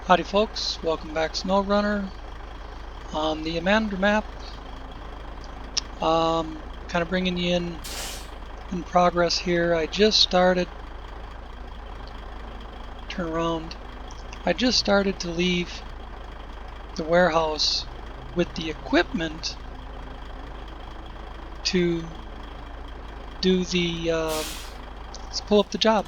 Howdy folks, welcome back SnowRunner. On the Imandra map, kind of bringing you in progress here. I just started, turn around, I just started to leave the warehouse with the equipment to do the, let's pull up the job.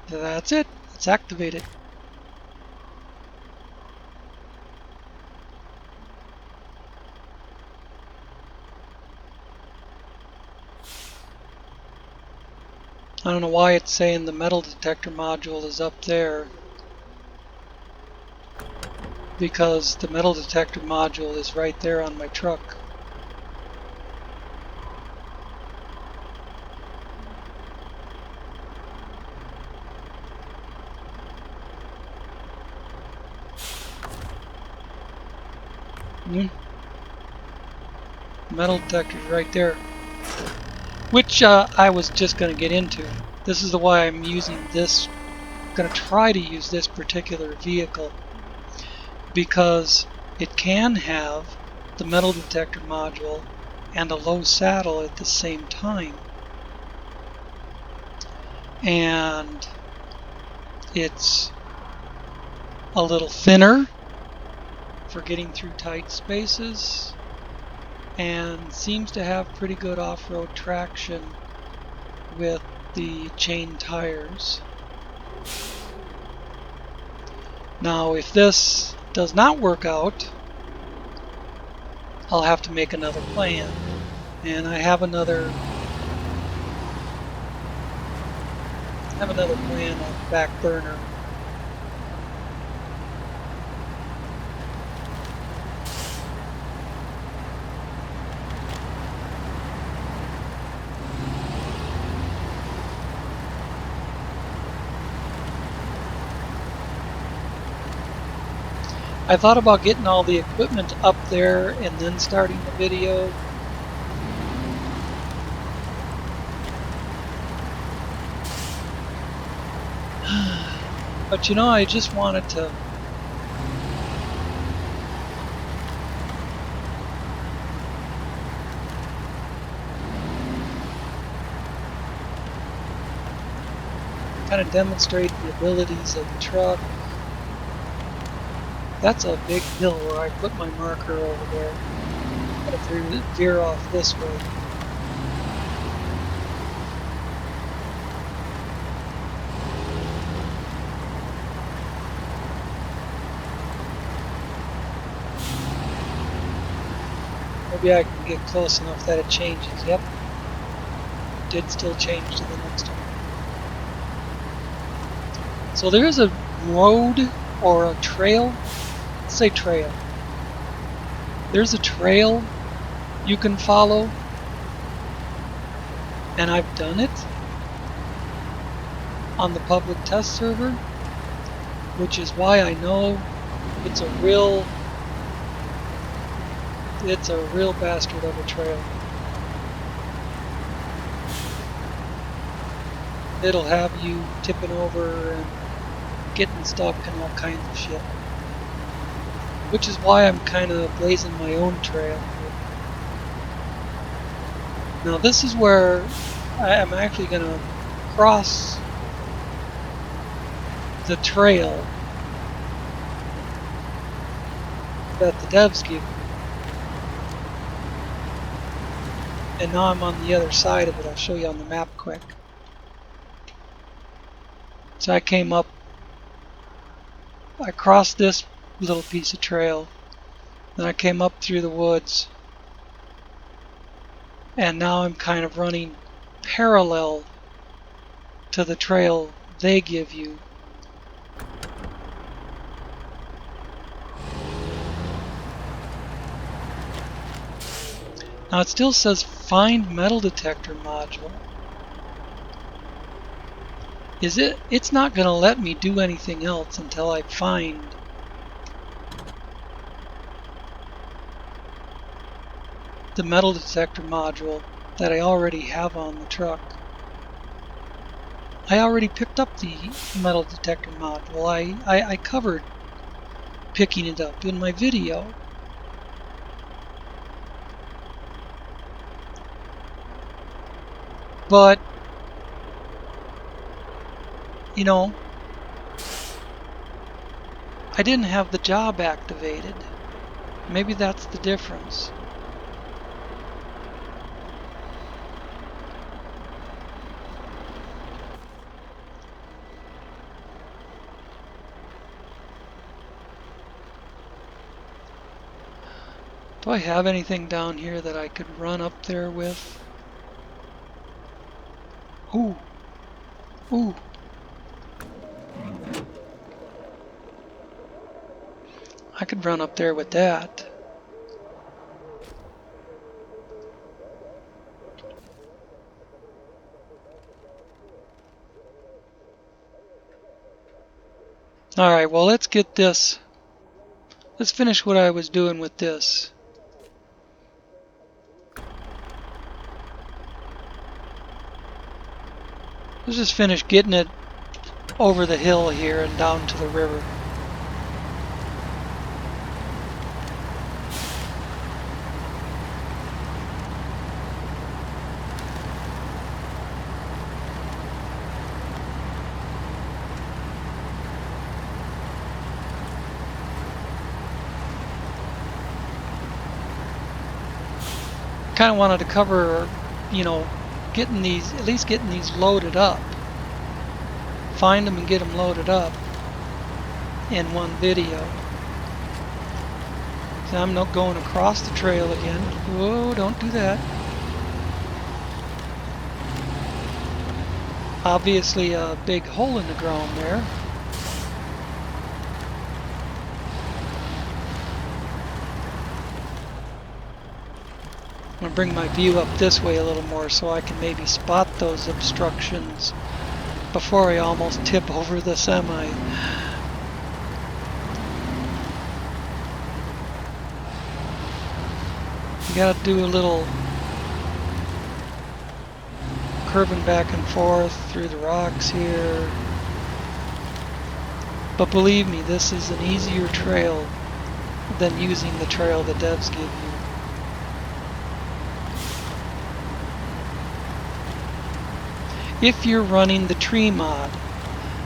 That's it, let's activate it. I don't know why it's saying the metal detector module is up there, because the metal detector module is right there on my truck. Metal detector is right there, which I was just going to get into. This is why I'm using this, going to try to use this particular vehicle, because it can have the metal detector module and a low saddle at the same time, and it's a little thinner for getting through tight spaces and seems to have pretty good off-road traction with the chain tires. Now if this does not work out, I'll have to make another plan, and I have another plan on the back burner. I thought about getting all the equipment up there and then starting the video. But you know, I just wanted to kind of demonstrate the abilities of the truck. That's a big hill where I put my marker over there. I'm going to veer off this way. Maybe I can get close enough that it changes. Yep. It did still change to the next one. So there's a road or a trail. Let's say trail. There's a trail you can follow, and I've done it on the public test server, which is why I know it's a real bastard of a trail. It'll have you tipping over and getting stuck and all kinds of shit. Which is why I'm kind of blazing my own trail. Now this is where I'm actually going to cross the trail that the devs give me. And now I'm on the other side of it. I'll show you on the map quick. So I came up, I crossed this little piece of trail, then I came up through the woods, and now I'm kind of running parallel to the trail they give you. Now it still says find metal detector module. It's not going to let me do anything else until I find the metal detector module that I already have on the truck. I already picked up the metal detector module. I covered picking it up in my video. But, you know, I didn't have the job activated. Maybe that's the difference. Do I have anything down here that I could run up there with? Ooh. Ooh. I could run up there with that. Alright, well, let's get this. Let's finish what I was doing with this. Let's just finish getting it over the hill here and down to the river. Kind of wanted to cover, you know, getting these, at least getting these loaded up. Find them and get them loaded up in one video. So I'm not going across the trail again. Whoa, don't do that. Obviously a big hole in the ground there. I'm going to bring my view up this way a little more so I can maybe spot those obstructions before I almost tip over the semi. You gotta do a little curving back and forth through the rocks here. But believe me, this is an easier trail than using the trail the devs give you. If you're running the tree mod.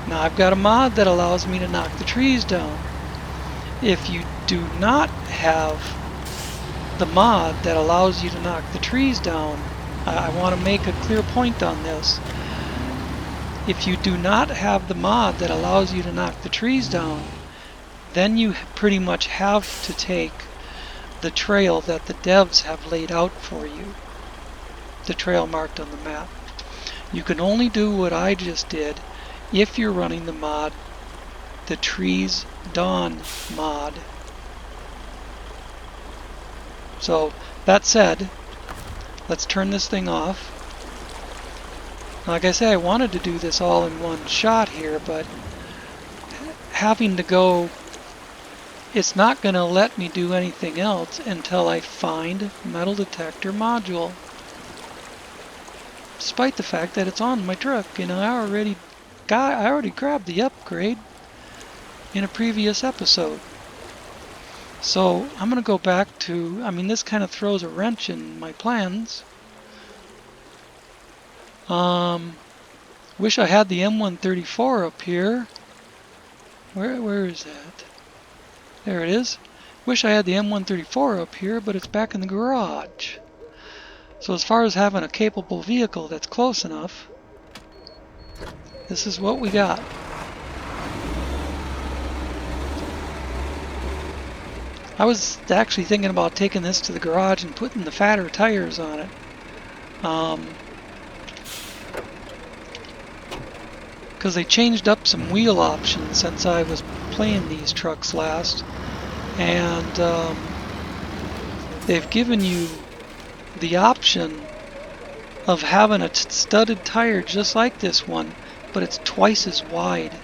Now I've got a mod that allows me to knock the trees down. If you do not have the mod that allows you to knock the trees down, I want to make a clear point on this. If you do not have the mod that allows you to knock the trees down, then you pretty much have to take the trail that the devs have laid out for you, the trail marked on the map. You can only do what I just did if you're running the mod, the Trees Dawn mod. So, that said, let's turn this thing off. Like I say, I wanted to do this all in one shot here, but having to go, it's not going to let me do anything else until I find metal detector module. Despite the fact that it's on my truck, and I already grabbed the upgrade in a previous episode. So I'm gonna go back to, I mean, this kind of throws a wrench in my plans. Wish I had the M134 up here. Where is that? There it is. Wish I had the M134 up here, but it's back in the garage. So as far as having a capable vehicle that's close enough, this is what we got. I was actually thinking about taking this to the garage and putting the fatter tires on it. Because they changed up some wheel options since I was playing these trucks last. And they've given you the option of having a studded tire just like this one, but it's twice as wide.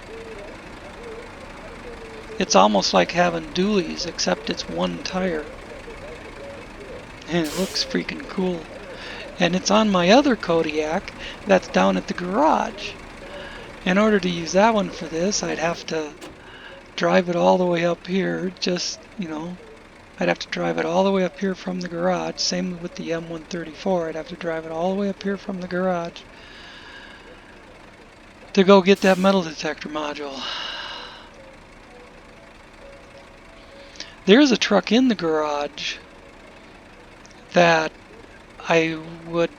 It's almost like having dualies, except it's one tire. And it looks freaking cool. and it's on my other Kodiak that's down at the garage. In order to use that one for this, I'd have to drive it all the way up here, just, you know, I'd have to drive it all the way up here from the garage. Same with the M134, I'd have to drive it all the way up here from the garage to go get that metal detector module. There's a truck in the garage that I would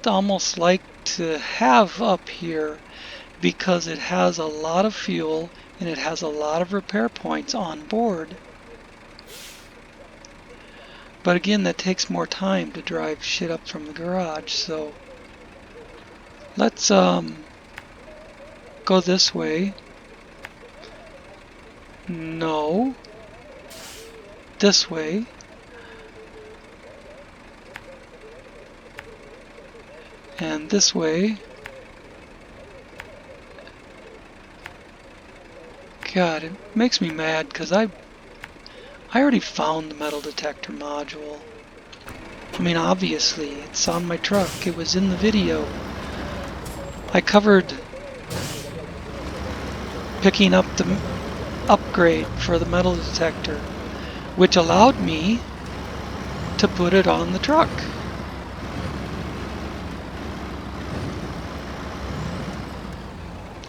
almost like to have up here because it has a lot of fuel and it has a lot of repair points on board. But again, that takes more time to drive shit up from the garage, so let's go this way. No. This way. And this way. God, it makes me mad because I already found the metal detector module. I mean, obviously, it's on my truck. It was in the video. I covered picking up the upgrade for the metal detector, which allowed me to put it on the truck.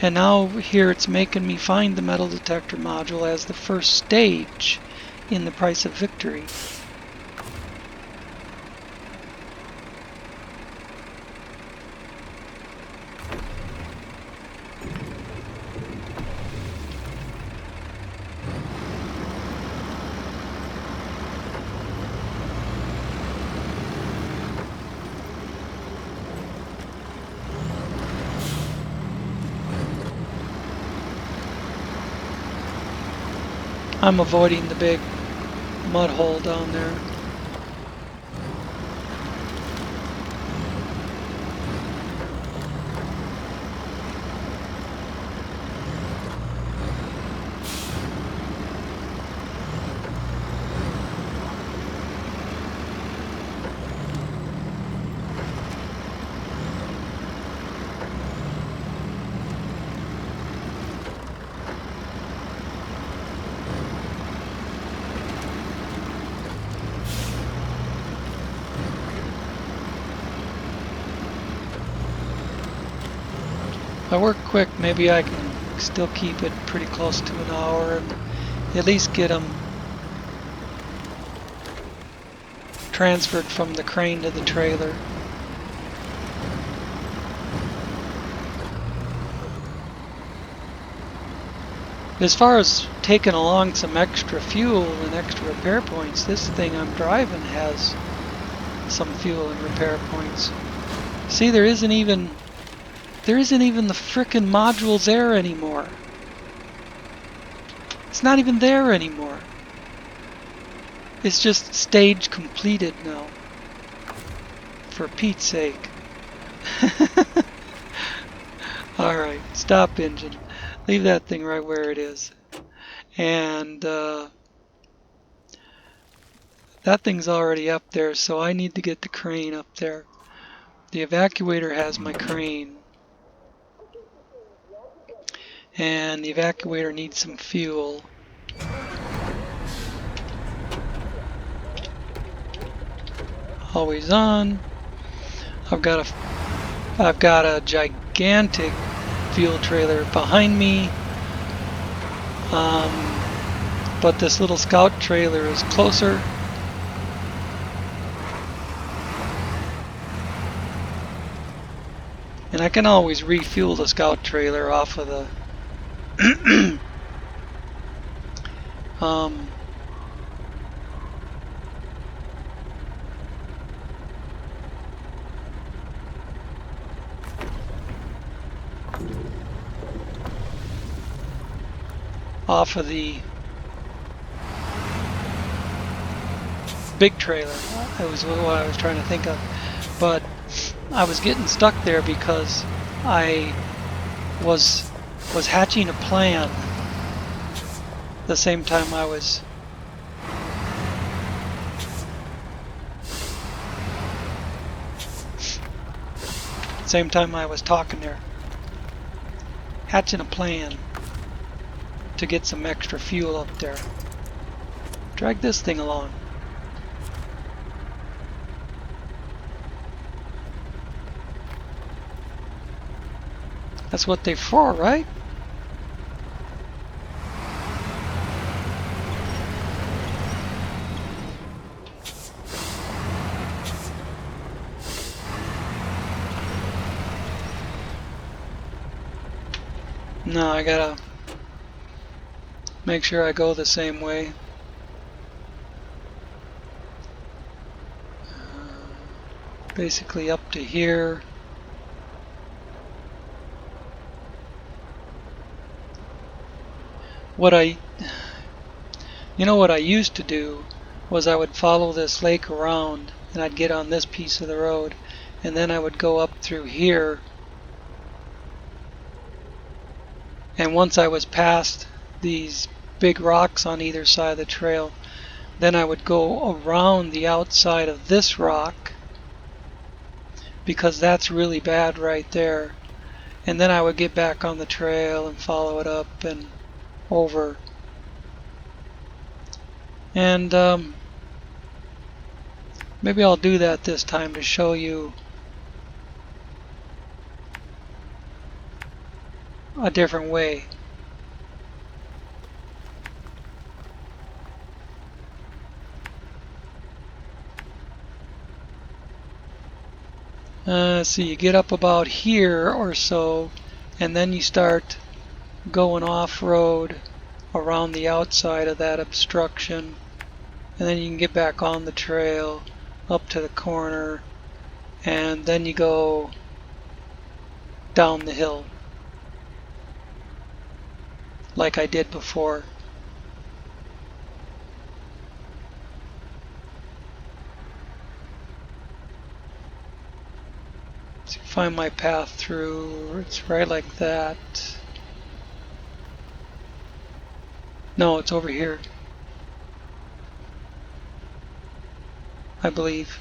And now here it's making me find the metal detector module as the first stage in the price of victory. I'm avoiding the big mud hole down there. If I work quick, maybe I can still keep it pretty close to an hour and at least get them transferred from the crane to the trailer. As far as taking along some extra fuel and extra repair points, this thing I'm driving has some fuel and repair points. See, there isn't even the frickin' modules there anymore. It's not even there anymore. It's just stage completed now. For Pete's sake. Alright, stop engine. Leave that thing right where it is. And that thing's already up there, so I need to get the crane up there. The evacuator has my crane. And the evacuator needs some fuel. Always on. I've got a gigantic fuel trailer behind me. But this little scout trailer is closer. And I can always refuel the scout trailer off of the off of the big trailer. That was what I was trying to think of. But I was getting stuck there because I was hatching a plan the same time I was Same time I was talking there. Hatching a plan to get some extra fuel up there. Drag this thing along. That's what they're for, right? No, I gotta make sure I go the same way. Basically up to here. What I used to do was I would follow this lake around and I'd get on this piece of the road and then I would go up through here, and once I was past these big rocks on either side of the trail, then I would go around the outside of this rock because that's really bad right there, and then I would get back on the trail and follow it up and over. And maybe I'll do that this time to show you a different way. So you get up about here or so, and then you start going off-road around the outside of that obstruction, and then you can get back on the trail up to the corner, and then you go down the hill like I did before. So find my path through. It's right like that. No, it's over here, I believe.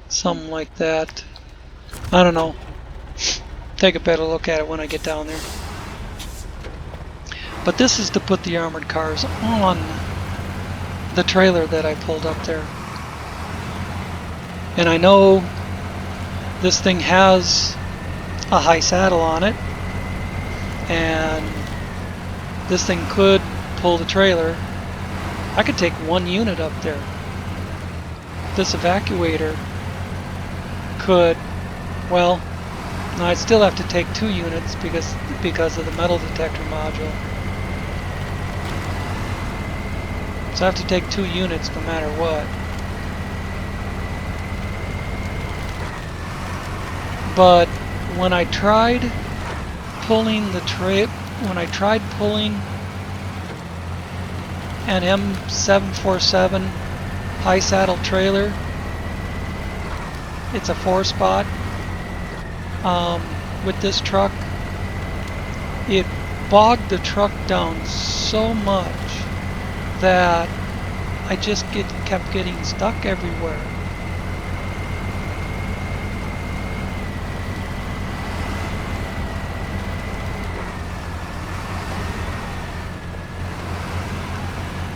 Something like that. I don't know. Take a better look at it when I get down there. But this is to put the armored cars on the trailer that I pulled up there. And I know this thing has a high saddle on it, and this thing could pull the trailer. I could take one unit up there. This evacuator could, well, no, I'd still have to take 2 units because of the metal detector module. So I have to take 2 units no matter what. But when I tried pulling an M747 high saddle trailer, it's a 4-spot, with this truck, it bogged the truck down so much that I just kept getting stuck everywhere.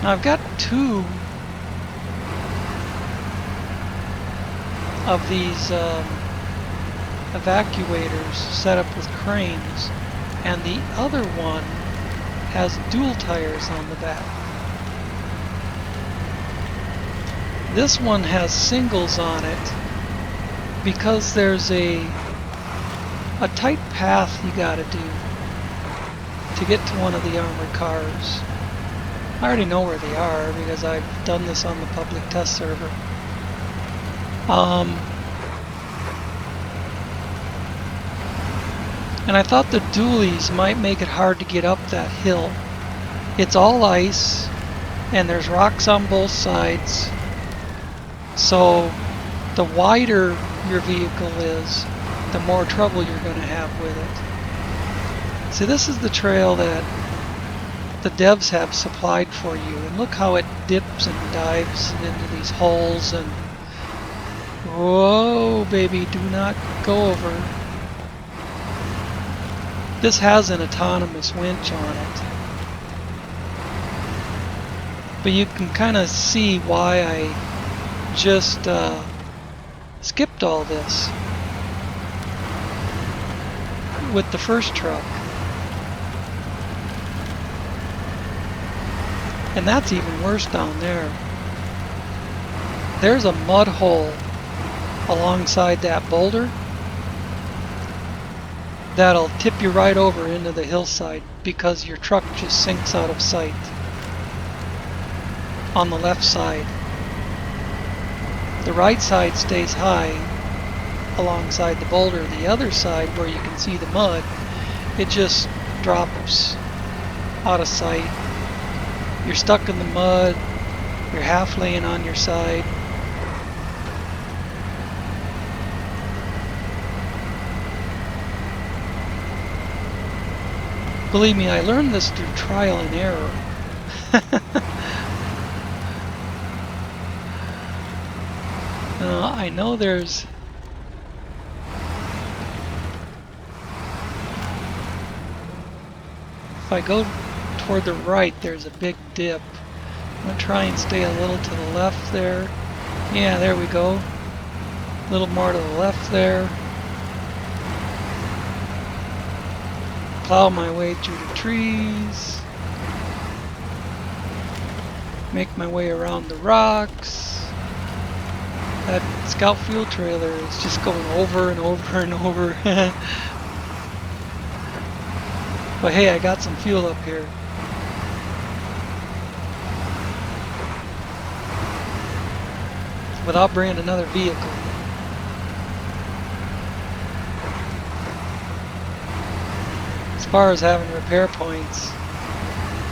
Now I've got 2 of these evacuators set up with cranes, and the other one has dual tires on the back. This one has singles on it because there's a tight path you gotta do to get to one of the armored cars. I already know where they are because I've done this on the public test server. And I thought the dualies might make it hard to get up that hill. It's all ice, and there's rocks on both sides. So the wider your vehicle is, the more trouble you're going to have with it. See, this is the trail that the devs have supplied for you. And look how it dips and dives into these holes. And whoa, baby, do not go over. This has an autonomous winch on it. But you can kind of see why I just skipped all this with the first truck. And that's even worse down there. There's a mud hole alongside that boulder that'll tip you right over into the hillside because your truck just sinks out of sight on the left side. The right side stays high alongside the boulder. The other side, where you can see the mud, it just drops out of sight. You're stuck in the mud, you're half laying on your side. Believe me, I learned this through trial and error. I know there's... If I go toward the right, there's a big dip. I'm going to try and stay a little to the left there. Yeah, there we go. A little more to the left there. Plow my way through the trees. Make my way around the rocks. That scout fuel trailer is just going over and over and over. But hey, I got some fuel up here. Without bringing another vehicle. As far as having repair points,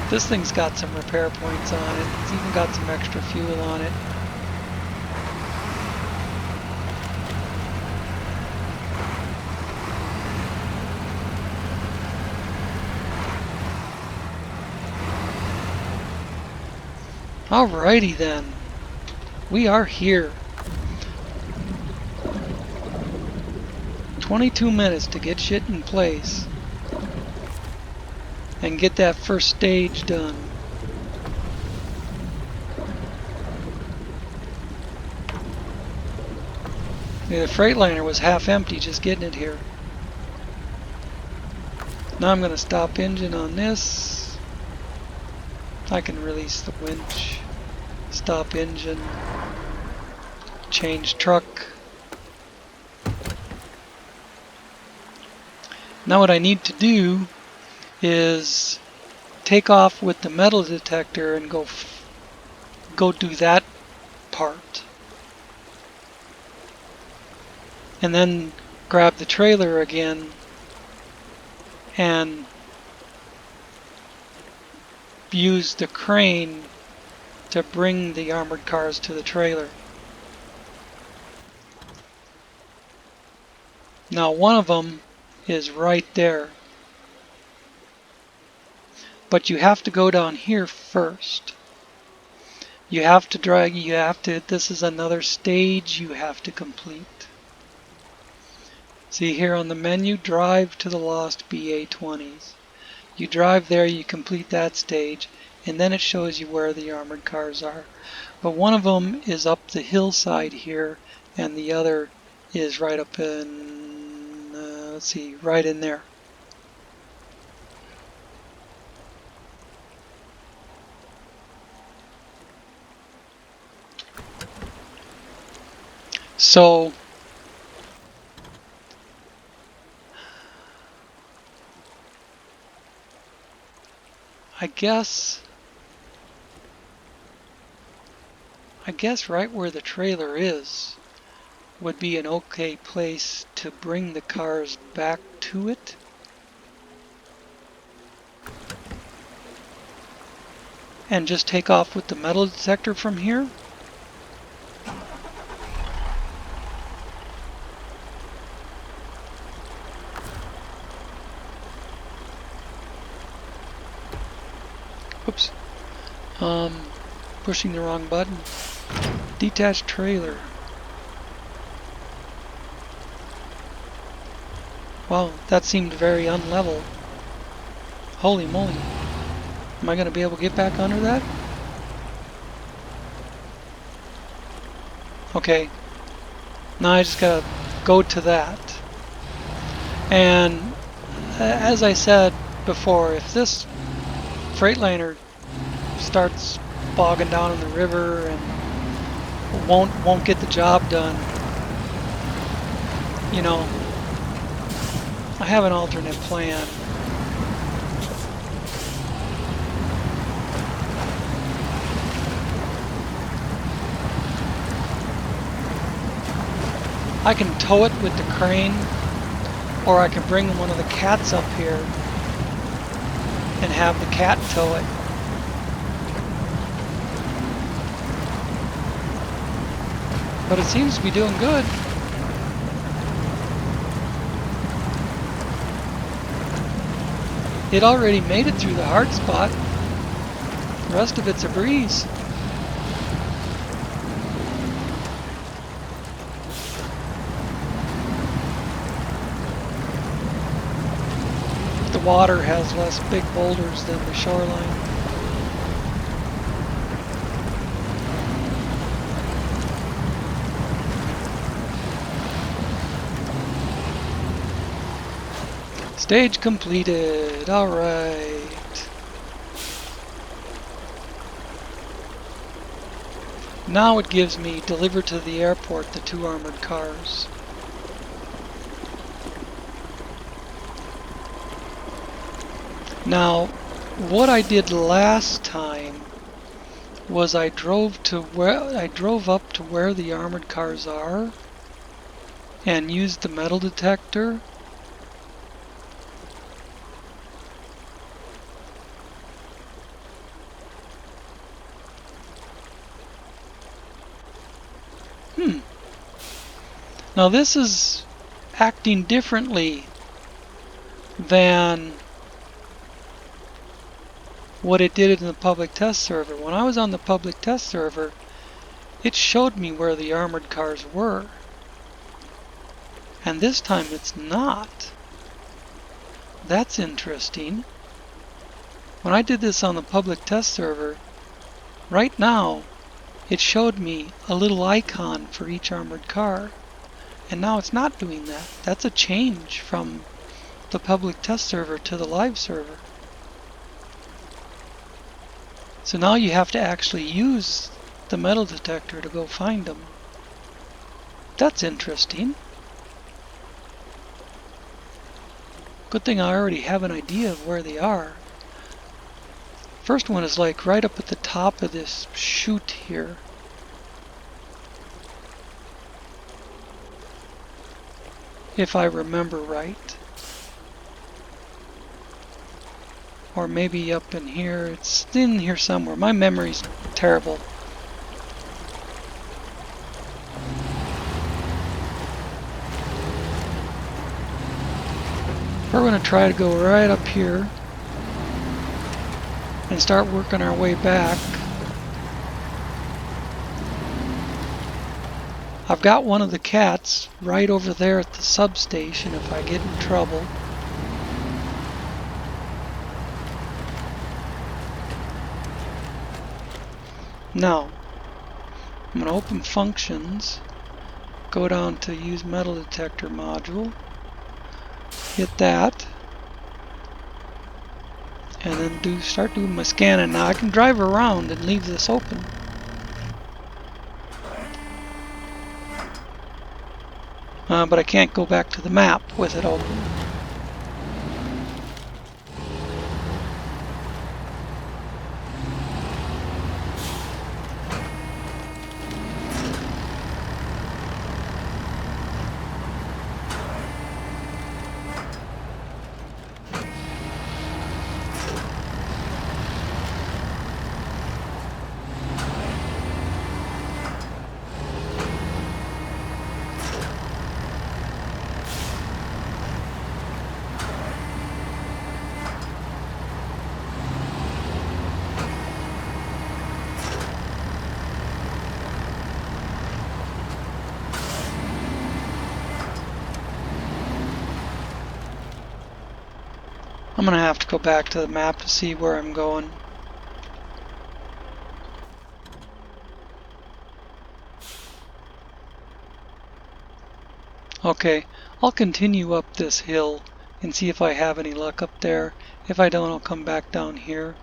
this thing's got some repair points on it. It's even got some extra fuel on it. Alrighty then, we are here. 22 minutes to get shit in place and get that first stage done. The Freightliner was half empty just getting it here. Now I'm going to stop engine on this. I can release the winch. Stop engine, change truck. Now what I need to do is take off with the metal detector and go do that part. And then grab the trailer again and use the crane to bring the armored cars to the trailer. Now one of them is right there. But you have to go down here first. You have to this is another stage you have to complete. See here on the menu, drive to the lost BA-20s. You drive there, you complete that stage, and then it shows you where the armored cars are. But one of them is up the hillside here, and the other is right up in, let's see, right in there. So I guess right where the trailer is would be an okay place to bring the cars back to it. And just take off with the metal detector from here. Oops. Pushing the wrong button. Detached trailer. Wow, that seemed very unlevel. Holy moly. Am I going to be able to get back under that? Okay. Now I just got to go to that. And as I said before, if this Freightliner starts bogging down in the river and won't get the job done, you know, I have an alternate plan. I can tow it with the crane, or I can bring one of the cats up here and have the cat tow it. But it seems to be doing good. It already made it through the hard spot. The rest of it's a breeze. The water has less big boulders than the shoreline. Stage completed. All right. Now it gives me deliver to the airport the 2 armored cars. Now, what I did last time was I drove up to where the armored cars are and used the metal detector. Now this is acting differently than what it did in the public test server. When I was on the public test server, it showed me where the armored cars were. And this time it's not. That's interesting. When I did this on the public test server, right now it showed me a little icon for each armored car. And now it's not doing that. That's a change from the public test server to the live server. So now you have to actually use the metal detector to go find them. That's interesting. Good thing I already have an idea of where they are. First one is like right up at the top of this chute here. If I remember right. Or maybe up in here. It's in here somewhere. My memory's terrible. We're going to try to go right up here and start working our way back. I've got one of the cats right over there at the substation if I get in trouble. Now, I'm going to open functions, go down to use metal detector module, hit that, and then start doing my scanning. Now I can drive around and leave this open. But I can't go back to the map with it open. I'm gonna have to go back to the map to see where I'm going. Okay, I'll continue up this hill and see if I have any luck up there. If I don't, I'll come back down here.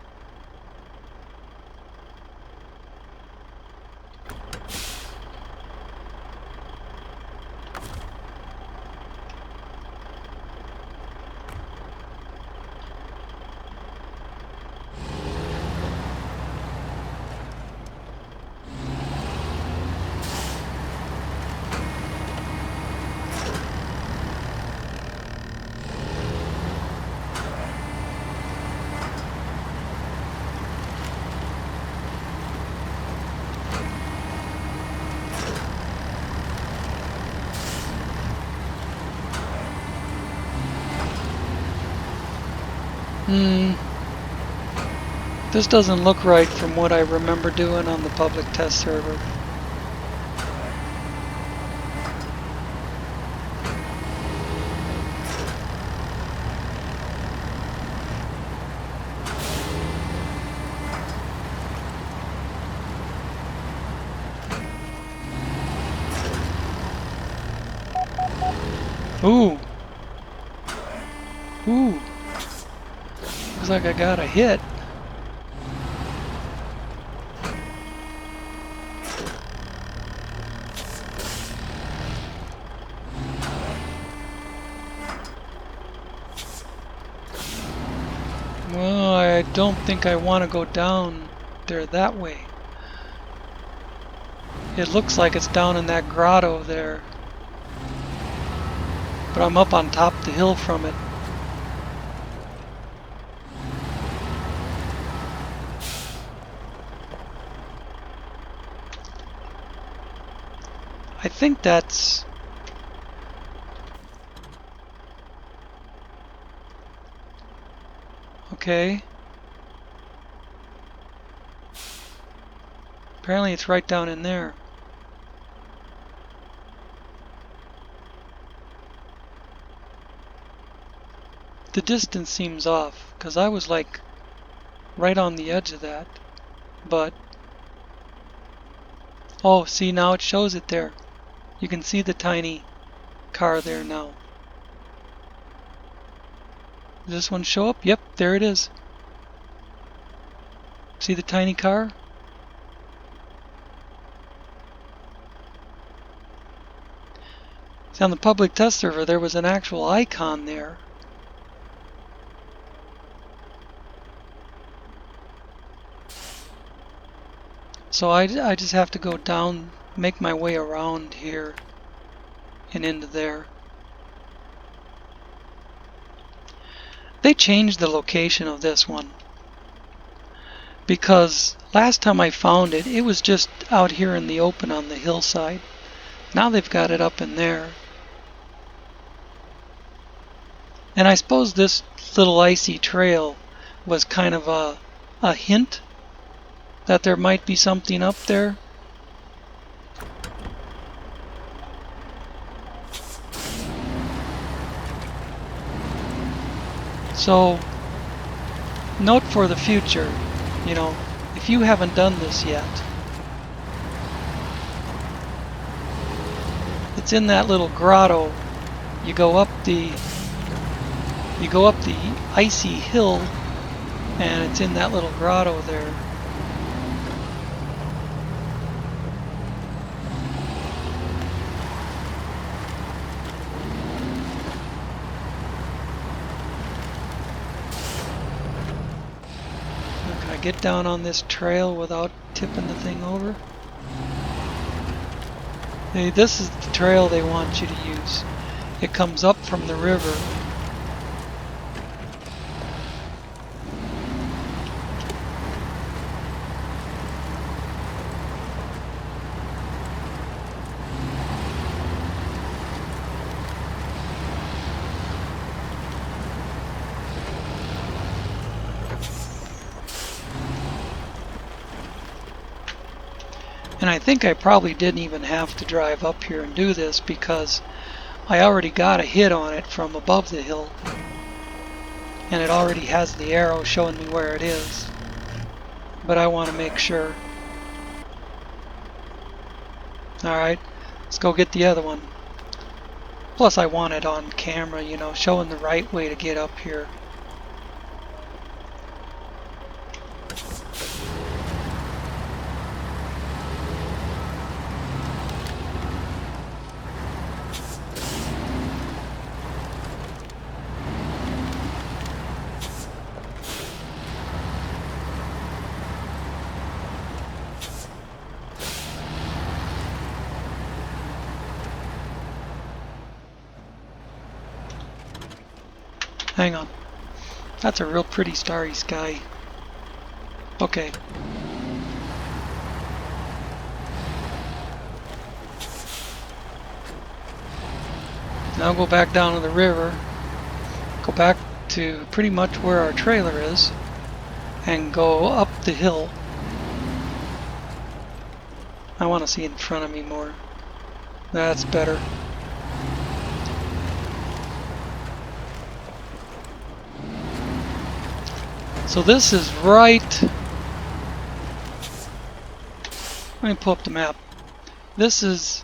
This doesn't look right from what I remember doing on the public test server. Ooh. Ooh. Looks like I got a hit. Well, I don't think I want to go down there that way. It looks like it's down in that grotto there. But I'm up on top of the hill from it. I think that's... Okay. Apparently it's right down in there. The distance seems off, because I was like right on the edge of that. But... oh, see, now it shows it there. You can see the tiny car there now. Does this one show up? Yep, there it is. See the tiny car? See, on the public test server, there was an actual icon there. So I just have to go down, make my way around here and into there. They changed the location of this one, because last time I found it, it was just out here in the open on the hillside. Now they've got it up in there. And I suppose this little icy trail was kind of a hint that there might be something up there. So, note for the future, you know, if you haven't done this yet, it's in that little grotto. You go up the icy hill, and it's in that little grotto there. Can I get down on this trail without tipping the thing over? Hey, this is the trail they want you to use. It comes up from the river. And I think I probably didn't even have to drive up here and do this, because I already got a hit on it from above the hill. and it already has the arrow showing me where it is, but I want to make sure. Alright, let's go get the other one. Plus I want it on camera, you know, showing the right way to get up here. Hang on. That's a real pretty starry sky. Okay. Now go back down to the river. Go back to pretty much where our trailer is. And go up the hill. I want to see in front of me more. That's better. So this is right... Let me pull up the map. This is...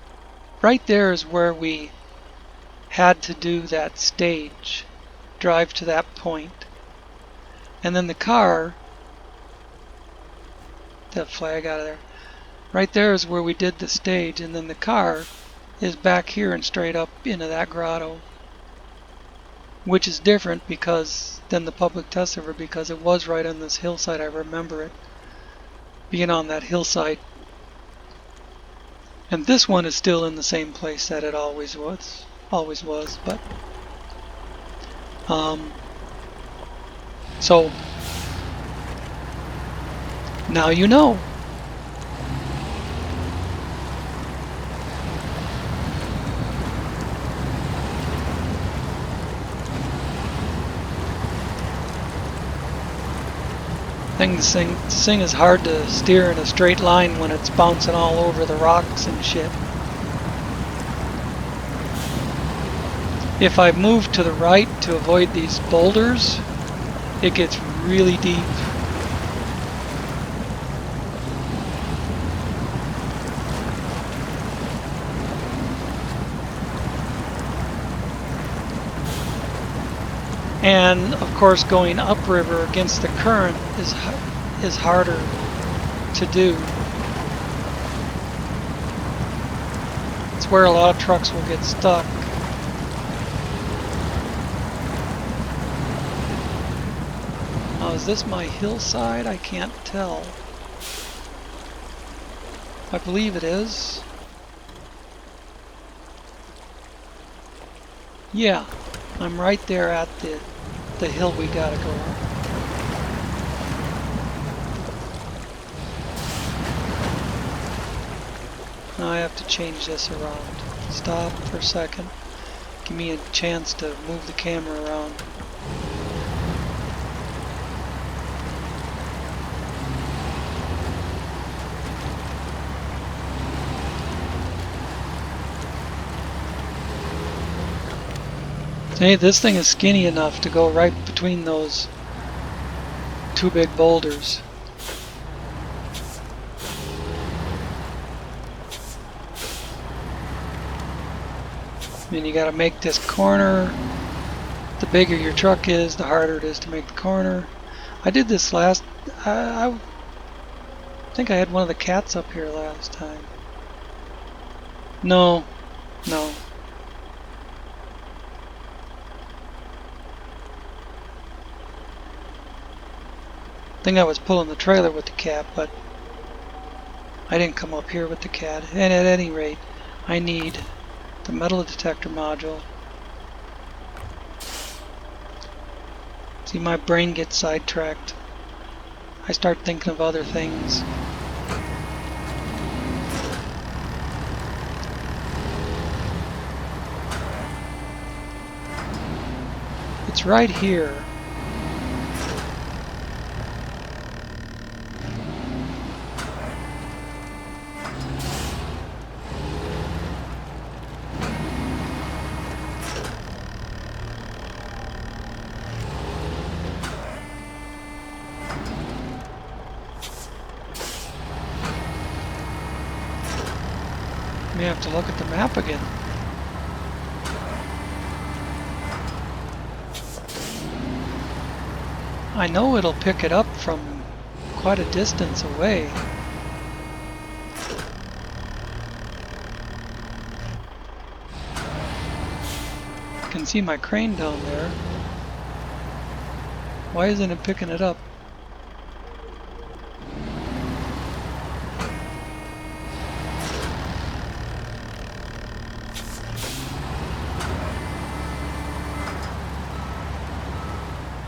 Right there is where we had to do that stage. Drive to that point. And then the car... That flag out of there. Right there is where we did the stage, and then the car is back here and straight up into that grotto. Which is different than the public test server, because it was right on this hillside. I remember it being on that hillside. And this one is still in the same place that it always was. But so now you know. This thing is hard to steer in a straight line when it's bouncing all over the rocks and shit. If I move to the right to avoid these boulders, it gets really deep. And of course, going upriver against the current is harder to do. It's where a lot of trucks will get stuck. Now, is this my hillside? I can't tell. I believe it is. Yeah, I'm right there at the hill we gotta go up. Now I have to change this around. Stop for a second. Give me a chance to move the camera around. Hey, this thing is skinny enough to go right between those two big boulders. And you gotta make this corner. The bigger your truck is, the harder it is to make the corner. I did this last... I think I had one of the cats up here last time. No. I think I was pulling the trailer with the cat, but I didn't come up here with the cat. And at any rate, I need the metal detector module. See, my brain gets sidetracked. I start thinking of other things. It's right here. may have to look at the map again. I know it'll pick it up from quite a distance away. You can see my crane down there. Why isn't it picking it up?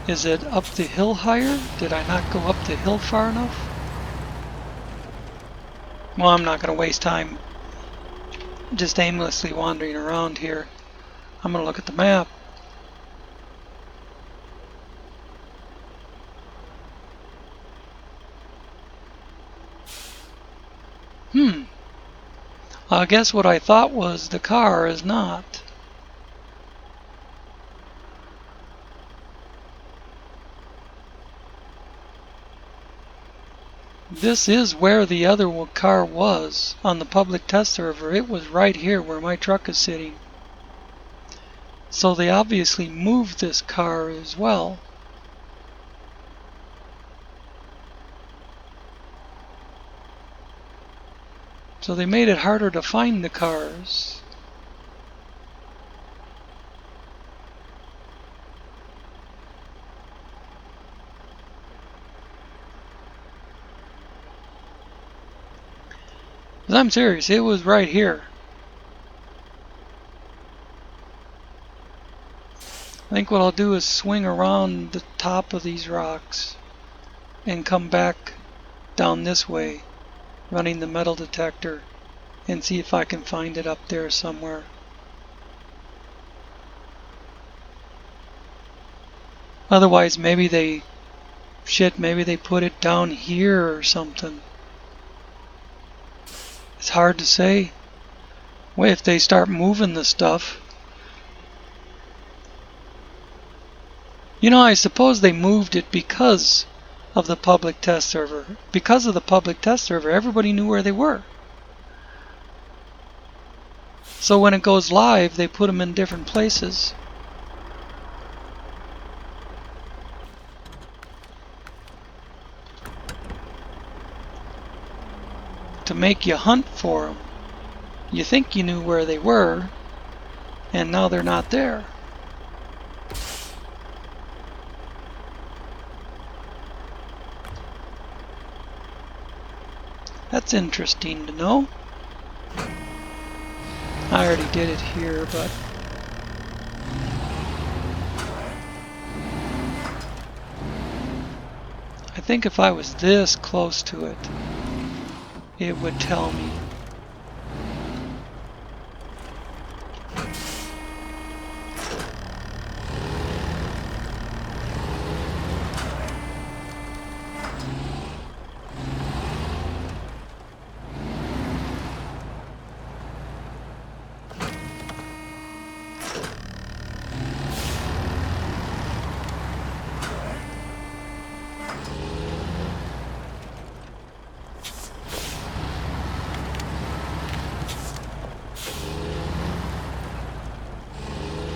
Is it up the hill higher? Did I not go up the hill far enough? Well, I'm not going to waste time just aimlessly wandering around here. I'm going to look at the map. I guess what I thought was the car is not. This is where the other car was on the public test server. It was right here where my truck is sitting. So they obviously moved this car as well. So they made it harder to find the cars. I'm serious, it was right here. I think what I'll do is swing around the top of these rocks and come back down this way, running the metal detector, and see if I can find it up there somewhere. Otherwise, maybe they put it down here or something. It's hard to say. Well, if they start moving the stuff. You know, I suppose they moved it because of the public test server. Because of the public test server, everybody knew where they were. So when it goes live, they put them in different places. To make you hunt for them. You think you knew where they were, and now they're not there. That's interesting to know. I already did it here, but I think if I was this close to it, it would tell me.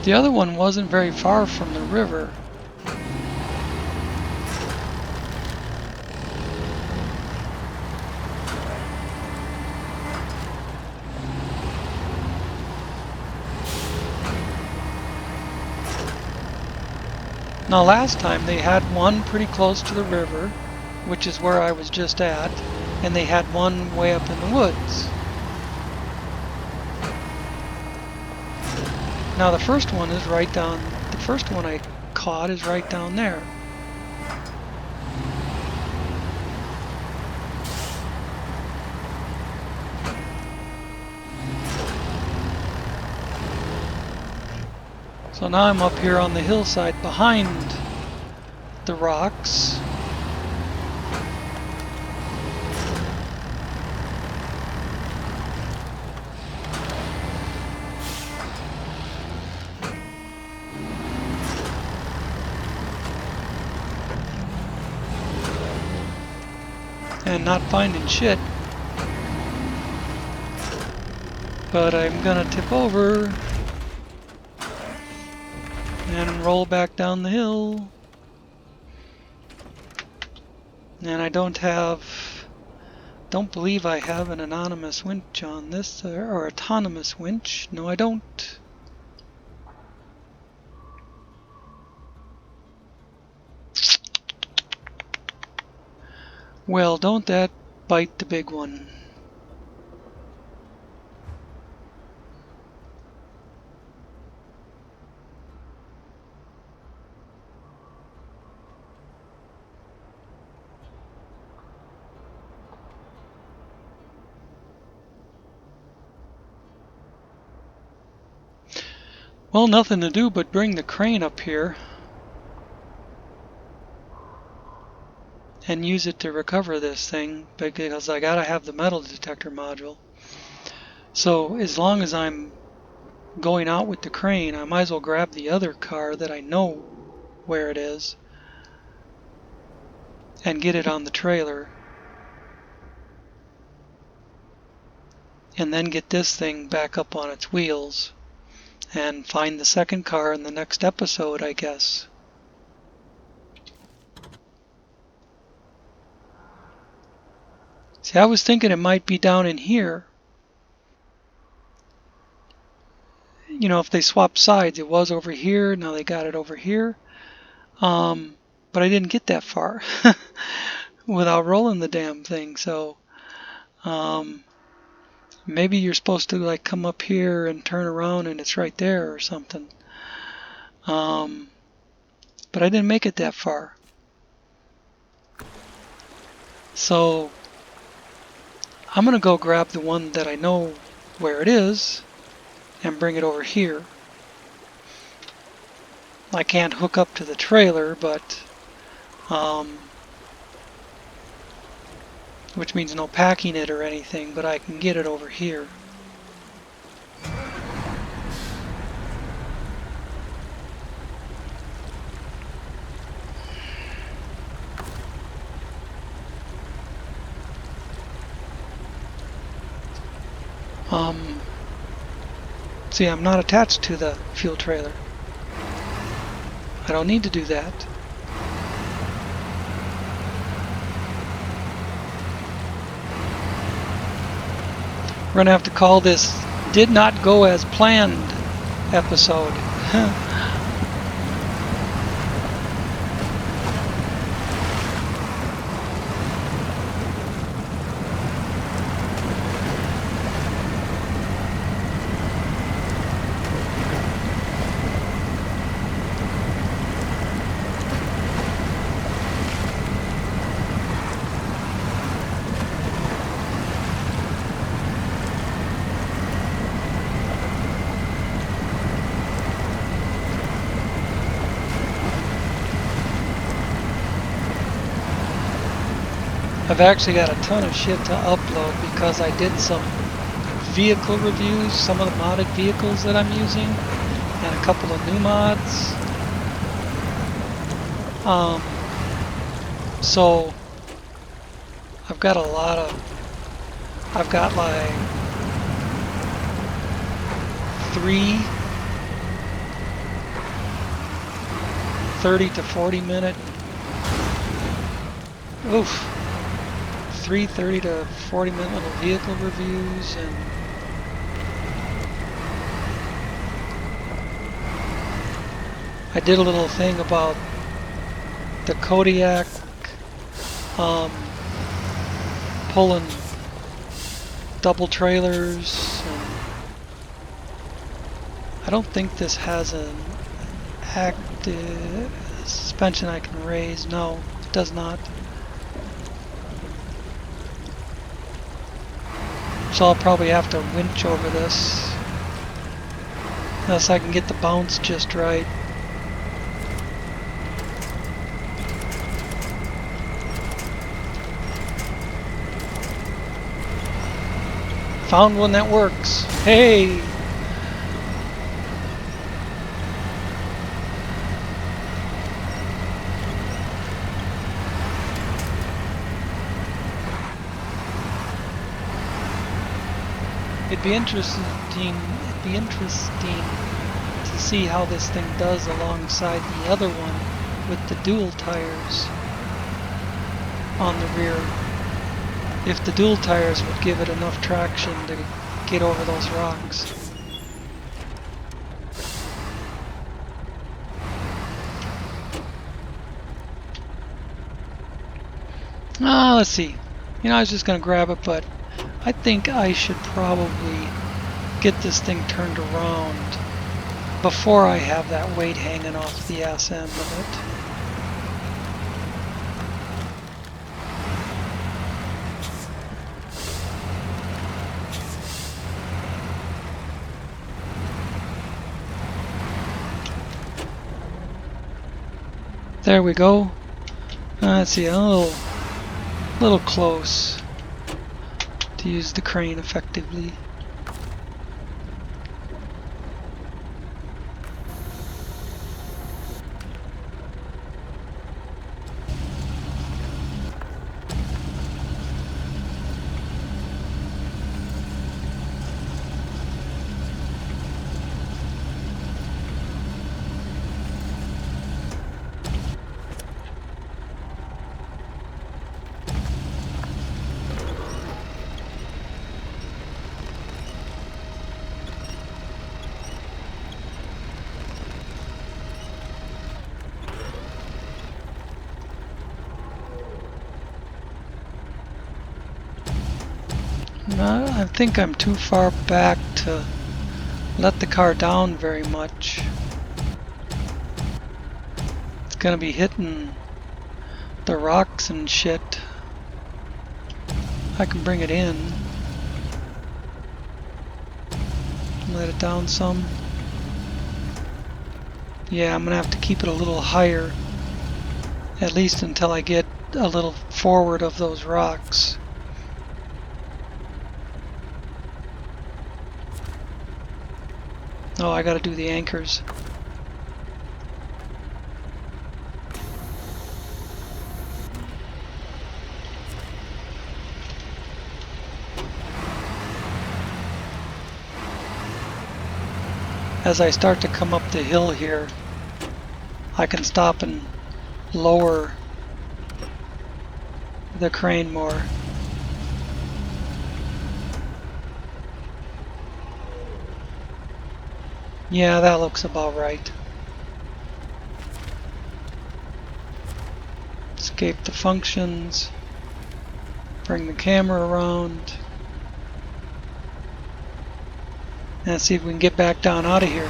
The other one wasn't very far from the river. Now last time they had one pretty close to the river, which is where I was just at, and they had one way up in the woods. Now the first one is right down, the first one I caught is right down there. So now I'm up here on the hillside behind the rocks. And not finding shit. But I'm gonna tip over and roll back down the hill. And I don't believe I have an anonymous winch on this, or autonomous winch. No, I don't. Well, don't that bite the big one. Well, nothing to do but bring the crane up here and use it to recover this thing, because I gotta have the metal detector module. So as long as I'm going out with the crane, I might as well grab the other car that I know where it is and get it on the trailer, and then get this thing back up on its wheels and find the second car in the next episode, I guess. See, I was thinking it might be down in here. You know, if they swapped sides, it was over here, now they got it over here. But I didn't get that far without rolling the damn thing, so maybe you're supposed to like come up here and turn around and it's right there or something. But I didn't make it that far. So I'm gonna go grab the one that I know where it is and bring it over here. I can't hook up to the trailer, but which means no packing it or anything, but I can get it over here. See, I'm not attached to the fuel trailer. I don't need to do that. We're going to have to call this "Did Not Go As Planned" episode. I've actually got a ton of shit to upload because I did some vehicle reviews, some of the modded vehicles that I'm using, and a couple of new mods. So I've got I've got like 3 30 to 40 minute, 30 to 40 minute little vehicle reviews, and I did a little thing about the Kodiak pulling double trailers, and I don't think this has an active suspension I can raise. No, it does not. So I'll probably have to winch over this unless I can get the bounce just right. Found one that works. Hey! It'd be interesting. It'd be interesting to see how this thing does alongside the other one with the dual tires on the rear. If the dual tires would give it enough traction to get over those rocks. Let's see. I was just going to grab it, but I think I should probably get this thing turned around before I have that weight hanging off the ass end of it. There we go. Let's see, a little close to use the crane effectively. I think I'm too far back to let the car down very much. It's gonna be hitting the rocks and shit. I can bring it in. Let it down some. Yeah, I'm gonna have to keep it a little higher, at least until I get a little forward of those rocks. Oh, I gotta do the anchors. As I start to come up the hill here, I can stop and lower the crane more. Yeah, that looks about right. Escape the functions. Bring the camera around. And see if we can get back down out of here.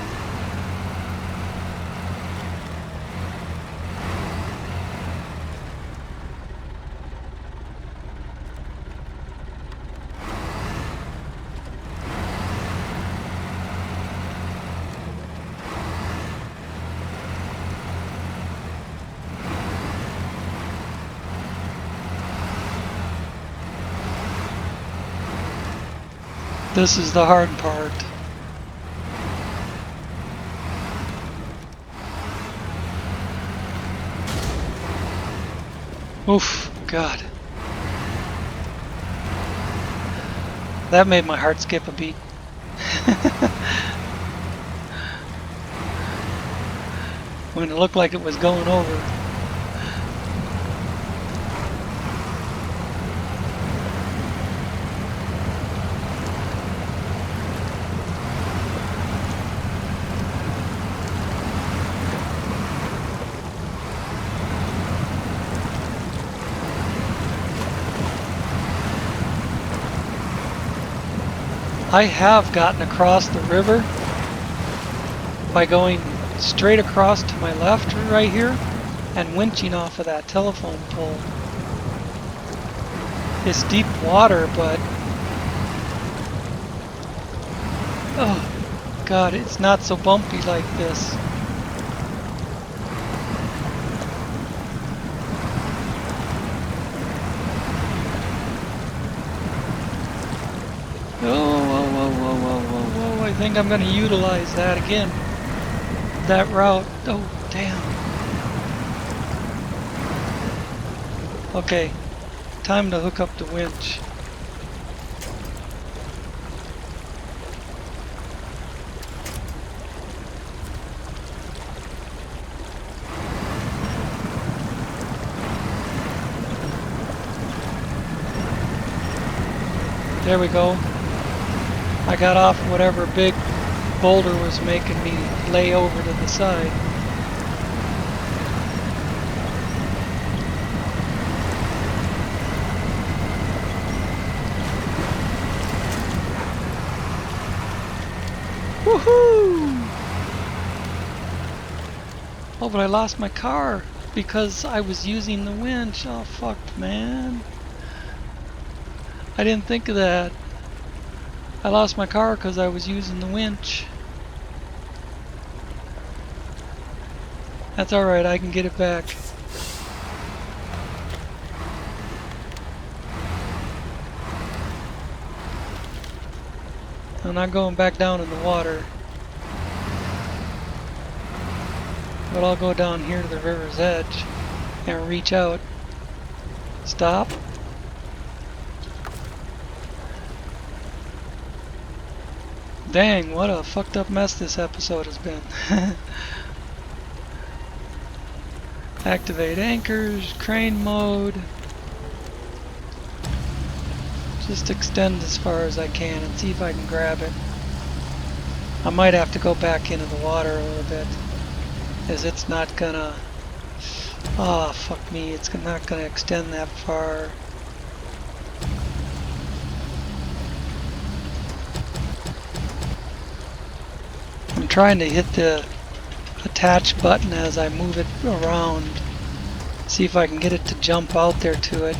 This is the hard part. Oof, God. That made my heart skip a beat. When it looked like it was going over. I have gotten across the river by going straight across to my left right here and winching off of that telephone pole. It's deep water, but oh God, it's not so bumpy like this. I think I'm going to utilize that again. That route. Oh, damn. Okay. Time to hook up the winch. There we go. I got off whatever big boulder was making me lay over to the side. Woohoo! Oh, but I lost my car because I was using the winch. Oh, fuck, man. I didn't think of that. I lost my car because I was using the winch. That's alright, I can get it back. I'm not going back down in the water. But I'll go down here to the river's edge and reach out. Stop. Dang, what a fucked up mess this episode has been. Activate anchors, crane mode. Just extend as far as I can and see if I can grab it. I might have to go back into the water a little bit, as it's not gonna... Ah, fuck me, it's not gonna extend that far. I'm trying to hit the attach button as I move it around. See if I can get it to jump out there to it.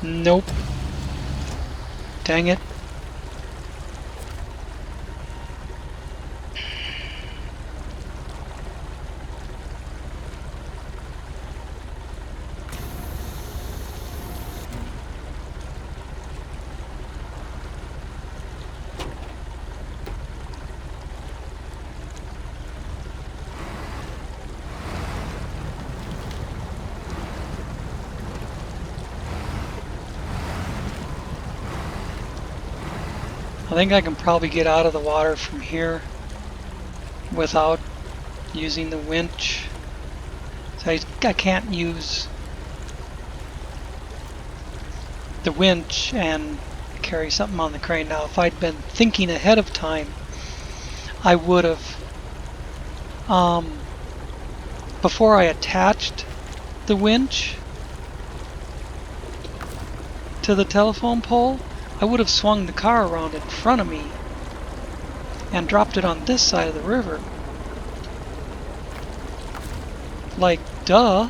Nope. Dang it. I think I can probably get out of the water from here without using the winch. So I can't use the winch and carry something on the crane. Now, if I'd been thinking ahead of time, I would have, before I attached the winch to the telephone pole, I would have swung the car around in front of me and dropped it on this side of the river. Like, duh.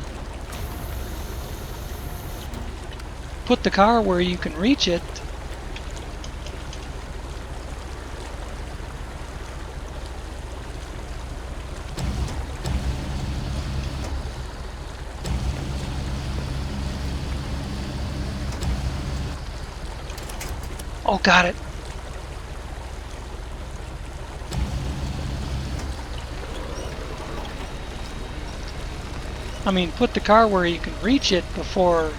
Put the car where you can reach it. Oh, got it. I mean, put the car where you can reach it before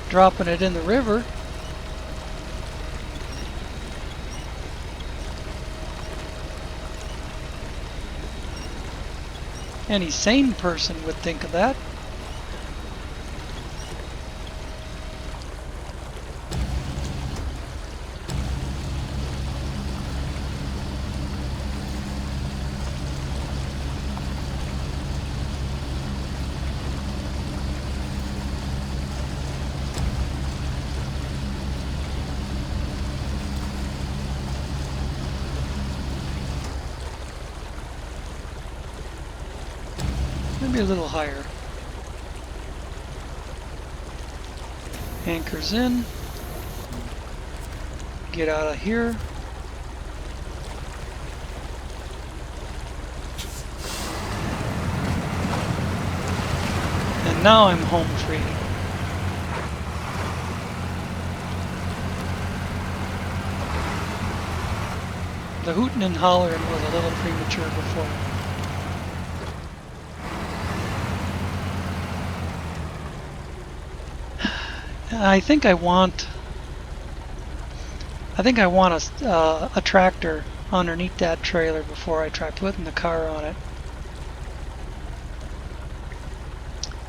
dropping it in the river. Any sane person would think of that. Maybe a little higher. Anchors in. Get out of here. And now I'm home free. The hootin' and hollering was a little premature before. I think I want a tractor underneath that trailer before I try putting the car on it.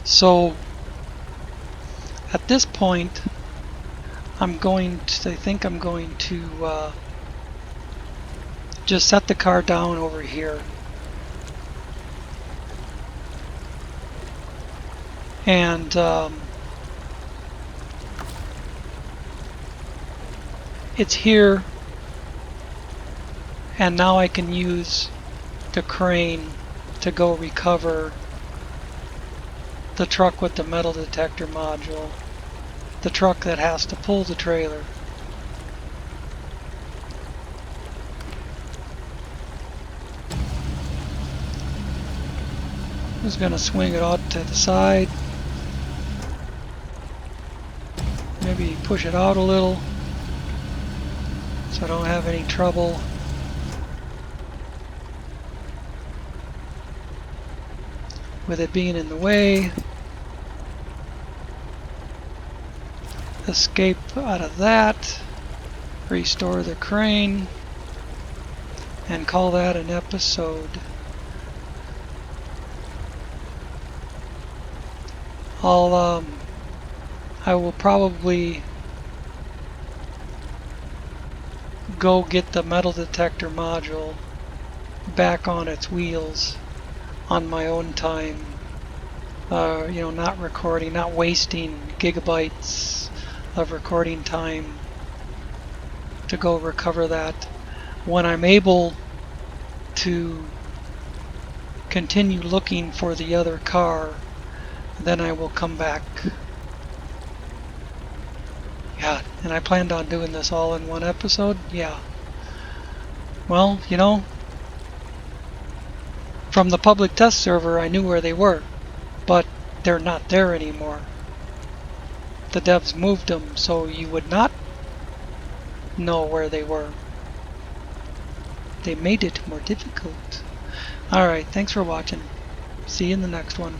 So at this point, I think I'm going to just set the car down over here. And it's here, and now I can use the crane to go recover the truck with the metal detector module, the truck that has to pull the trailer. I'm just going to swing it out to the side, maybe push it out a little so I don't have any trouble. With it being in the way. Escape out of that, restore the crane, and call that an episode. I will probably go get the metal detector module back on its wheels on my own time. You know, not recording, not wasting gigabytes of recording time to go recover that. When I'm able to continue looking for the other car, then I will come back. Yeah, and I planned on doing this all in one episode. Yeah. Well, you know, from the public test server I knew where they were, but they're not there anymore. The devs moved them so you would not know where they were. They made it more difficult. Alright, thanks for watching. See you in the next one.